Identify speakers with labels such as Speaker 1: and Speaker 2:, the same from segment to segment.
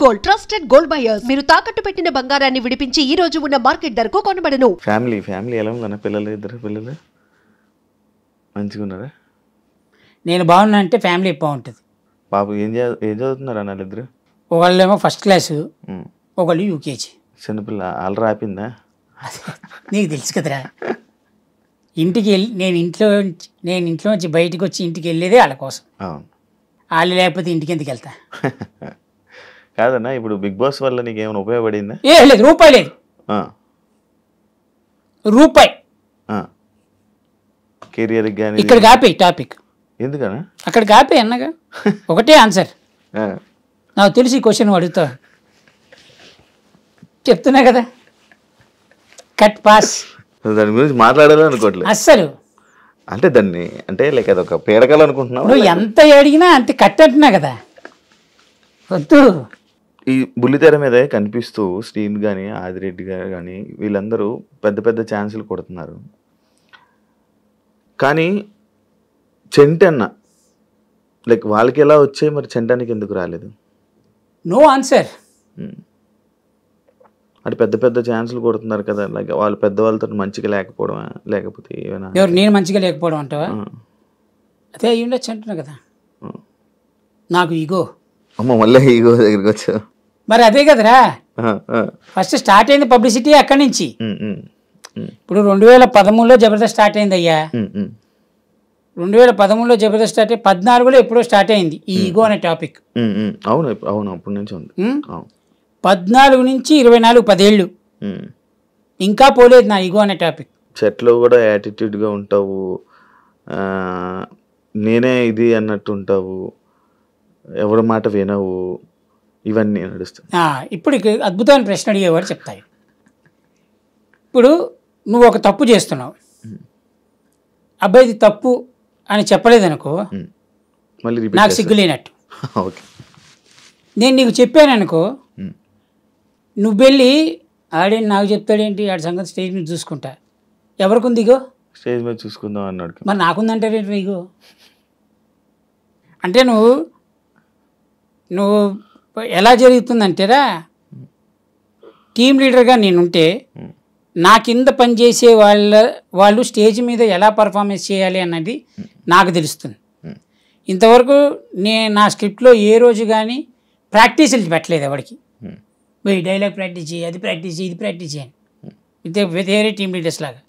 Speaker 1: Gold trusted gold buyers. మీరు తాకట్టు పెట్టిన బంగారాన్ని విడిపించి ఈ రోజు ఉన్న మార్కెట్ ధరకు కొనబడను.
Speaker 2: ఫ్యామిలీ ఎలా ఉందన్న? ఇద్దరు పిల్లలు మంచిగా ఉన్నారా?
Speaker 3: నేను బాగున్నా అంటే ఫ్యామిలీ బాగుంటుంది.
Speaker 2: బాబు ఏం చదువుతున్నారు అన్న ఇద్దరు?
Speaker 3: ఒకళ్ళేమో ఫస్ట్ క్లాసు, ఒకళ్ళు యూకేజీ.
Speaker 2: చిన్నపిల్ల అల్లరి ఆపిందా?
Speaker 3: నీకు తెలుసు కదరా, ఇంటికి వెళ్ళి నేను ఇంట్లో నుంచి బయటకు వచ్చి ఇంటికి వెళ్ళేదే వాళ్ళ కోసం. వాళ్ళు లేకపోతే ఇంటికి ఎందుకు వెళ్తా?
Speaker 2: కాదన్నా, ఇప్పుడు బిగ్ బాస్ వల్ల నీకు ఏమైనా ఉపయోగపడిందా?
Speaker 3: లేదు, రూపాయి లేదు. రూపాయి
Speaker 2: కెరియర్ కానీ
Speaker 3: ఇక్కడ కాపే టాపిక్.
Speaker 2: ఎందుకన్నా
Speaker 3: అక్కడ కాపే అన్నగా ఒకటే ఆన్సర్. నాకు తెలిసి ఈ క్వశ్చన్ అడుగుతా, చెప్తున్నా కదా, కట్ పాస్.
Speaker 2: దాని గురించి మాట్లాడాలి అనుకోవట్లేదు
Speaker 3: అస్సలు.
Speaker 2: అంటే దాన్ని అంటే లైక్ అదొక పేడకలు అనుకుంటున్నావు.
Speaker 3: నువ్వు ఎంత అడిగినా అంతే కట్ అంటున్నా కదా, వద్దు.
Speaker 2: ఈ బుల్లితెర మీద కనిపిస్తూ శ్రీన్ కానీ ఆదిరెడ్డి గారు కానీ వీళ్ళందరూ పెద్ద పెద్ద ఛాన్సులు కొడుతున్నారు. కానీ చెంటన్న లైక్ వాళ్ళకి ఎలా వచ్చాయి, మరి చెంటానికి ఎందుకు రాలేదు?
Speaker 3: No answer.
Speaker 2: అంటే పెద్ద పెద్ద ఛాన్సులు కొడుతున్నారు కదా, లైక్ వాళ్ళు పెద్దవాళ్ళతో మంచిగా లేకపోవడం, లేకపోతే ఏమైనా?
Speaker 3: ఎవరు నేను మంచిగా లేకపోవడం అంటావా? అదే అయ్యి ఉండొచ్చు అంటున్నా కదా. నాకు ఈగో.
Speaker 2: అమ్మ మళ్ళీ ఈగో దగ్గరికి వచ్చా.
Speaker 3: మరి అదే కదరా, ఫస్ట్ స్టార్ట్ అయింది పబ్లిసిటీ అక్కడి నుంచి. ఇప్పుడు 2013లో జబర్దస్త్ స్టార్ట్ అయింది అయ్యా. 2013లో జబర్దస్త్ స్టార్ట్ అయ్యి 14లో ఎప్పుడో స్టార్ట్ అయింది ఈ ఈగో అనే టాపిక్.
Speaker 2: అవును అవును, అప్పటి నుంచి ఉంది.
Speaker 3: 14 నుంచి 24 10 ఏళ్ళు ఇంకా పోలేదు నా ఈగో అనే టాపిక్.
Speaker 2: చెట్లో కూడా యాటిట్యూడ్గా ఉంటావు, నేనే ఇది అన్నట్టు ఉంటావు, ఎవరి మాట వినవు, ఇవన్నీ నడుస్తాయి.
Speaker 3: ఇప్పుడు అద్భుతమైన ప్రశ్న అడిగేవాడు చెప్తాయి. ఇప్పుడు నువ్వు ఒక తప్పు చేస్తున్నావు, అబ్బాయి ఇది తప్పు అని చెప్పలేదనుకో,
Speaker 2: మళ్ళీ
Speaker 3: నాకు సిగ్గులేనట్టు.
Speaker 2: ఓకే,
Speaker 3: నేను నీకు చెప్పాను అనుకో, నువ్వు వెళ్ళి ఆడేంటి నాకు చెప్తాడేంటి, ఆడి సంగతి స్టేజ్ మీద చూసుకుంటా. ఎవరికి ఉంది ఇగో?
Speaker 2: స్టేజ్ మీద చూసుకుందాం అన్నాడు.
Speaker 3: మరి నాకుందంటారేంటి ఇగో? అంటే నువ్వు ఎలా జరుగుతుందంటేరా, టీం లీడర్గా నేనుంటే నా కింద పనిచేసే వాళ్ళు స్టేజ్ మీద ఎలా పర్ఫార్మెన్స్ చేయాలి అన్నది నాకు తెలుస్తుంది. ఇంతవరకు నా స్క్రిప్ట్లో ఏ రోజు కానీ ప్రాక్టీసులు పెట్టలేదు ఎవరికి. డైలాగ్ ప్రాక్టీస్ చేయి, అది ప్రాక్టీస్ చేయి, ఇది ప్రాక్టీస్ చేయని వేరే టీం లీడర్స్ లాగా.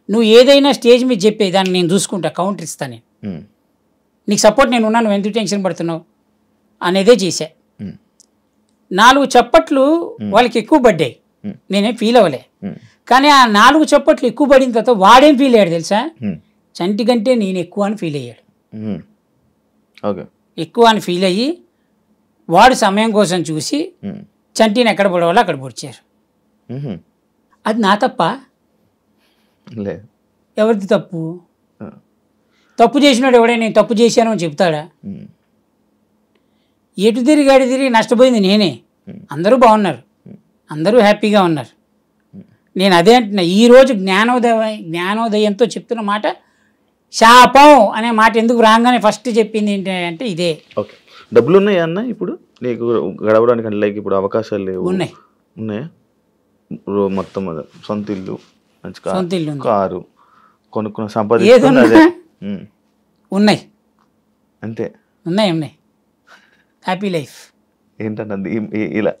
Speaker 3: నువ్వు ఏదైనా స్టేజ్ మీద చెప్పే దాన్ని నేను చూసుకుంటా, కౌంటర్ ఇస్తాను నేను, నీకు సపోర్ట్ నేను ఉన్నాను, ఎందుకు టెన్షన్ పడుతున్నావు అనేదే చేశా. 4 చప్పట్లు వాళ్ళకి ఎక్కువ పడ్డాయి, నేనేం ఫీల్ అవ్వలే. కానీ ఆ 4 చప్పట్లు ఎక్కువ పడిన తర్వాత వాడేం ఫీల్ అయ్యాడు తెలుసా? చంటి కంటే నేను ఎక్కువ అని ఫీల్ అయ్యాడు. ఎక్కువ అని ఫీల్ అయ్యి వాడు సమయం కోసం చూసి చంటిని ఎక్కడ పడవాలో అక్కడ పొడిచారు. అది నా తప్ప? ఎవరిది తప్పు? తప్పు చేసినాడు ఎవడే నేను తప్పు చేశాను అని చెప్తాడా? ఎటు తిరిగి అడి తిరిగి నష్టపోయింది నేనే. అందరూ బాగున్నారు, అందరూ హ్యాపీగా ఉన్నారు. నేను అదే అంటున్నా, ఈరోజు జ్ఞానోదయంతో చెప్తున్న మాట శాపం అనే మాట ఎందుకు రాగానే ఫస్ట్ చెప్పింది ఏంటంటే ఇదే.
Speaker 2: ఓకే, డబ్బులు ఉన్నాయా అన్న ఇప్పుడు నీకు గడవడానికి? అంటే లైక్ ఇప్పుడు అవకాశాలు లేవు? ఉన్నాయా? మొత్తం సొంత ఇల్లు, మంచి కారు కొనుక్కున్న సంపాదించుకున్నదే
Speaker 3: ఉన్నాయి
Speaker 2: అంతే?
Speaker 3: ఉన్నాయి హ్యాపీ లైఫ్.
Speaker 2: ఏంటన్నది ఇలా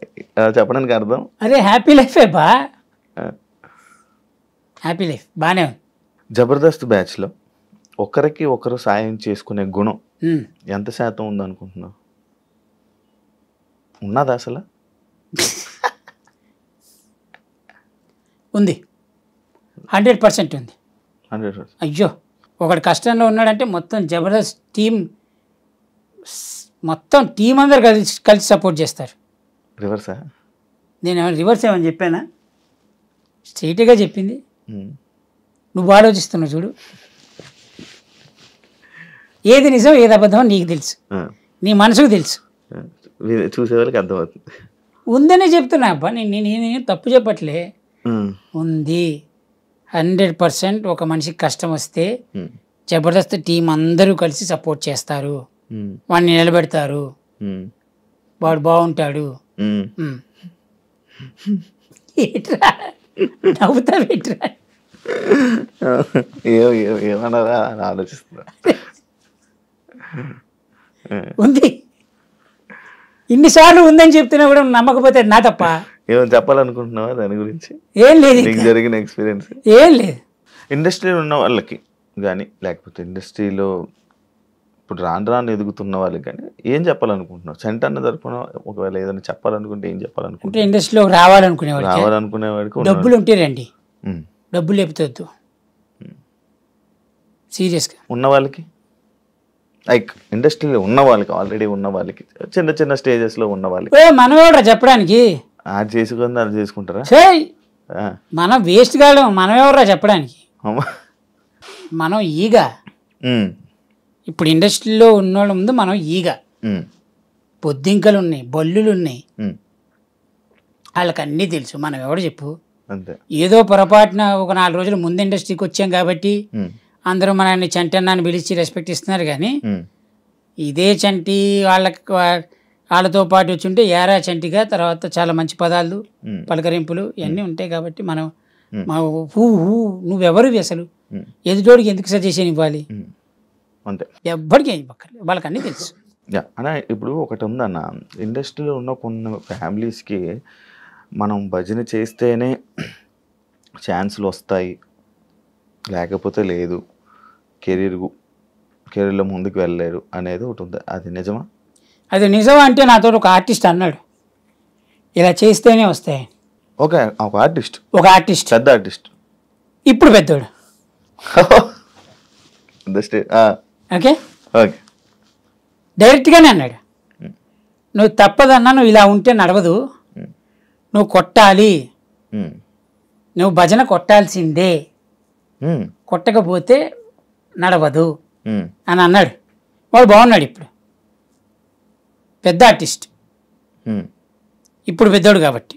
Speaker 2: చెప్పడానికి అర్థం?
Speaker 3: అరే హ్యాపీ లైఫే బా, హ్యాపీ లైఫ్ బాగానే ఉంది.
Speaker 2: జబర్దస్త్ బ్యాచ్లో ఒకరికి ఒకరు సాయం చేసుకునే గుణం ఎంత శాతం ఉందనుకుంటున్నావు? ఉన్నదా అసలు?
Speaker 3: ఉంది, 100% ఉంది.
Speaker 2: 100%.
Speaker 3: అయ్యో, ఒకడు కష్టంలో ఉన్నాడంటే మొత్తం జబర్దస్త్ మొత్తం టీం అందరు కలిసి సపోర్ట్ చేస్తారు.
Speaker 2: రివర్సా?
Speaker 3: నేను ఏమైనా రివర్స్ ఏమని చెప్పానా? స్ట్రైట్గా చెప్పింది. నువ్వు ఆలోచిస్తున్నావు చూడు, ఏది నిజం ఏది అబద్ధం నీకు తెలుసు, నీ మనసుకు తెలుసు,
Speaker 2: చూసేవాళ్ళకి అర్థమవుతుంది.
Speaker 3: ఉందనే చెప్తున్నా అబ్బా, నేను తప్పు చెప్పట్లే. ఉంది 100%. ఒక మనిషికి కష్టం వస్తే జబర్దస్త్ టీం అందరూ కలిసి సపోర్ట్ చేస్తారు, వాడిని నిలబెడతారు, వాడు బాగుంటాడు, ఏట్రా నవ్వుతా పెట్టరా
Speaker 2: ఏమన్నారా అని ఆలోచిస్తున్నా.
Speaker 3: ఉంది ఇన్నిసార్లు ఉందని చెప్తున్నా కూడా నమ్మకపోతే నా తప్ప.
Speaker 2: ఏమైనా చెప్పాలనుకుంటున్నావా దాని గురించి?
Speaker 3: ఏం లేదు,
Speaker 2: నీకు జరిగిన ఎక్స్పీరియన్స్
Speaker 3: ఏం లేదు.
Speaker 2: ఇండస్ట్రీలో ఉన్న వాళ్ళకి కానీ లేకపోతే ఇండస్ట్రీలో ఇప్పుడు రాను ఎదుగుతున్న వాళ్ళకి కానీ ఏం చెప్పాలనుకుంటున్నావు? చంట అన్న తరపున ఒకవేళ ఏదైనా చెప్పాలనుకుంటే ఏం చెప్పాలనుకుంటున్నావు?
Speaker 3: ఇండస్ట్రీలో రావాలనుకునేవాడికి డబ్బులు ఉంటే రండి, డబ్బులు లేపుతొద్దు. సీరియస్గా
Speaker 2: ఉన్న వాళ్ళకి లైక్ ఇండస్ట్రీలో ఉన్న వాళ్ళకి ఆల్రెడీ ఉన్న వాళ్ళకి చిన్న చిన్న స్టేజెస్లో ఉన్న వాళ్ళకి
Speaker 3: మనం ఎవడరా చెప్పడానికి?
Speaker 2: అది చేసుకుంది అది చేసుకుంటారా?
Speaker 3: మనం వేస్ట్ కాలేము, మనం ఎవడరా చెప్పడానికి? మనం ఈగ. ఇప్పుడు ఇండస్ట్రీలో ఉన్నోళ్ళ ముందు మనం ఈగ. పొద్దింకలు ఉన్నాయి, బల్లులు ఉన్నాయి, వాళ్ళకి అన్నీ తెలుసు. మనం ఎవడు చెప్పు? ఏదో పొరపాటున ఒక 4 రోజులు ముందు ఇండస్ట్రీకి వచ్చాం కాబట్టి అందరూ మనల్ని చంటి అన్నాన్ని పిలిచి రెస్పెక్ట్ ఇస్తున్నారు. కానీ ఇదే చంటి వాళ్ళతో పాటు వచ్చి ఉంటే ఏరా చంటిగా తర్వాత చాలా మంచి పదాలు పలకరింపులు ఇవన్నీ ఉంటాయి. కాబట్టి మనం నువ్వెవరు అసలు ఎదుటోడికి ఎందుకు సజెషన్ ఇవ్వాలి?
Speaker 2: అంతే,
Speaker 3: ఎవ్వరికి ఏం పక్కర్లేదు, వాళ్ళకి అన్నీ తెలుసు.
Speaker 2: అన్న ఇప్పుడు ఒకటి ఉందన్న, ఇండస్ట్రీలో ఉన్న కొన్ని ఫ్యామిలీస్కి మనం భజన చేస్తేనే ఛాన్సులు వస్తాయి లేకపోతే లేదు, కెరీర్లో ముందుకు వెళ్ళలేరు అనేది ఒకటి ఉంది. అది నిజమా?
Speaker 3: అది నిజమా అంటే నాతో ఒక ఆర్టిస్ట్ అన్నాడు, ఇలా చేస్తేనే వస్తాయి.
Speaker 2: ఒక ఆర్టిస్ట్ పెద్ద ఆర్టిస్ట్
Speaker 3: ఇప్పుడు పెద్దోడు ఓకే డైరెక్ట్గానే అన్నాడు, నువ్వు తప్పదన్నా, నువ్వు ఇలా ఉంటే నడవదు, నువ్వు కొట్టాలి, నువ్వు భజన కొట్టాల్సిందే, కొట్టకపోతే నడవదు అని అన్నాడు. వాడు బాగున్నాడు, ఇప్పుడు పెద్ద ఆర్టిస్ట్, ఇప్పుడు పెద్దోడు కాబట్టి.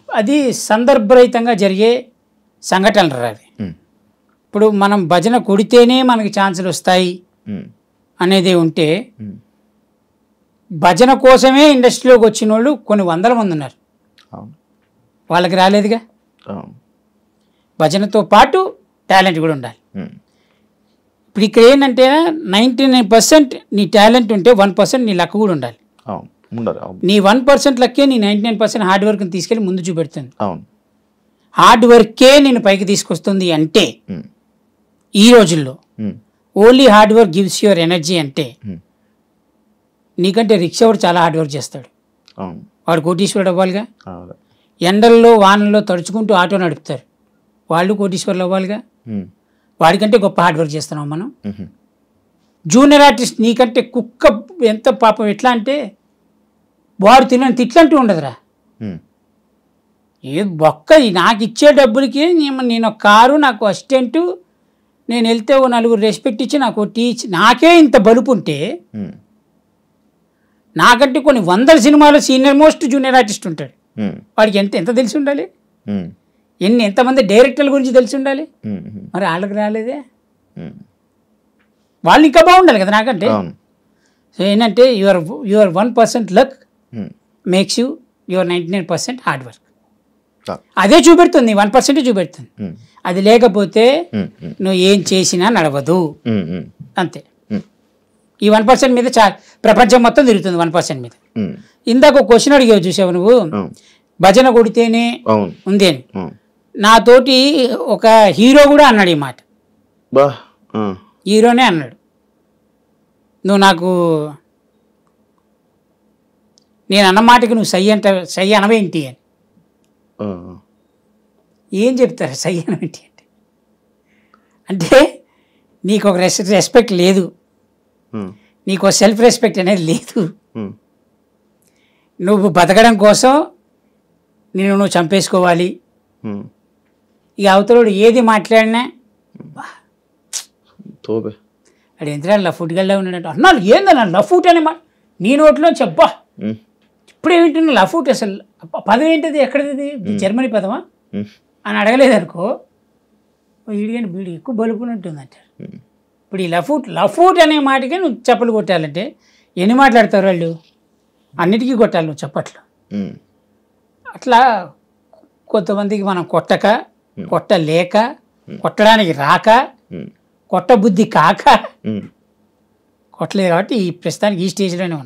Speaker 3: అది సందర్భరహితంగా జరిగే సంఘటనలు అది. ఇప్పుడు మనం భజన కొడితేనే మనకి ఛాన్సులు వస్తాయి అనేది ఉంటే, భజన కోసమే ఇండస్ట్రీలోకి వచ్చిన వాళ్ళు కొన్ని 100 మంది ఉన్నారు, వాళ్ళకి రాలేదుగా. భజనతో పాటు టాలెంట్ కూడా ఉండాలి. ఇప్పుడు ఇక్కడ ఏంటంటే 99% నీ టాలెంట్ ఉంటే 1% నీ లక్ కూడా ఉండాలి. నీ 1% లక్కే నీ 99% హార్డ్ వర్క్ని తీసుకెళ్ళి ముందు చూపెడుతుంది. హార్డ్ వర్కే నేను పైకి తీసుకొస్తుంది అంటే ఈ రోజుల్లో only hard work gives your energy అంటే, నీకంటే రిక్షా వాడు చాలా హార్డ్ వర్క్ చేస్తాడు, వాడు కోటీశ్వరుడు అవ్వాలిగా. ఎండల్లో వానల్లో తడుచుకుంటూ ఆటో నడుపుతారు, వాళ్ళు కోటీశ్వరులు అవ్వాలిగా. వాడికంటే గొప్ప హార్డ్ వర్క్ చేస్తున్నాం మనం. జూనియర్ ఆర్టిస్ట్ నీకంటే కుక్క ఎంత పాపం, ఎట్లా అంటే వాడు తినని తిట్లంటూ ఉండదురా. ఏ బొక్క నాకు ఇచ్చే డబ్బులకి నేను ఒక కారు, నాకు అసిస్టెంటు, నేను వెళ్తే ఓ 4 రెస్పెక్ట్ ఇచ్చి నాకు టీచ్, నాకే ఇంత బలుపు ఉంటే నాకంటే కొన్ని 100 సినిమాలో సీనియర్ మోస్ట్ జూనియర్ ఆర్టిస్ట్ ఉంటాడు, వాడికి ఎంత తెలిసి ఉండాలి, ఎంతమంది డైరెక్టర్ల గురించి తెలిసి ఉండాలి. మరి వాళ్ళకి రాలేదే, వాళ్ళు ఇంకా బాగుండాలి కదా నాకంటే. సో ఏంటంటే your 1% luck makes your 99% hard work. అదే చూపెడుతుంది, 1% చూపెడుతుంది. అది లేకపోతే నువ్వు ఏం చేసినా నడవదు, అంతే. ఈ 1% మీద ప్రపంచం మొత్తం తిరుగుతుంది 1% మీద. ఇందాక ఒక క్వశ్చన్ అడిగావు చూసావు నువ్వు, భజన కొడితేనే ఉంది అని. నాతోటి ఒక హీరో కూడా అన్నాడు ఈ మాట, హీరోనే అన్నాడు, నువ్వు నాకు నేను అన్న మాటకి నువ్వు సై అనవేంటి అని. ఏం చెప్తారు సై అనవేంటి అంటే నీకు ఒక రెస్పెక్ట్ లేదు, నీకు సెల్ఫ్ రెస్పెక్ట్ అనేది లేదు. నువ్వు బతకడం కోసం నువ్వు చంపేసుకోవాలి. ఇక అవతలోడు ఏది మాట్లాడినా అడు ఎంత లఫ్ట్ గల్లా ఉన్నాడంటే అన్నాడు, ఏందన్నా లఫ్ట్ అనే మాట నీ నోట్లో చెప్పా, ఇప్పుడేమిటి లఫ్ట్ అసలు పదం ఏంటిది, ఎక్కడది, జర్మనీ పదమా అని అడగలేదనుకో, వీడికంటే వీడు ఎక్కువ బలుపునట్టుంది అంటారు. ఇప్పుడు ఈ లఫ్ట్ అనే మాటకి నువ్వు చెప్పలు కొట్టాలంటే ఎన్ని మాట్లాడతారు వాళ్ళు? అన్నిటికీ కొట్టాలి నువ్వు చప్పట్లు.
Speaker 2: ఉమ్.
Speaker 3: అట్లా కొంతమందికి మనం కొట్టలేక, కొట్టడానికి రాక,
Speaker 2: ఉమ్.
Speaker 3: కొట్ట బుద్ధి కాక
Speaker 2: ఉమ్.
Speaker 3: కొట్టలేదు. కాబట్టి ఈ ప్రస్తుతానికి ఈ స్టేజ్లోనే ఉన్నాం.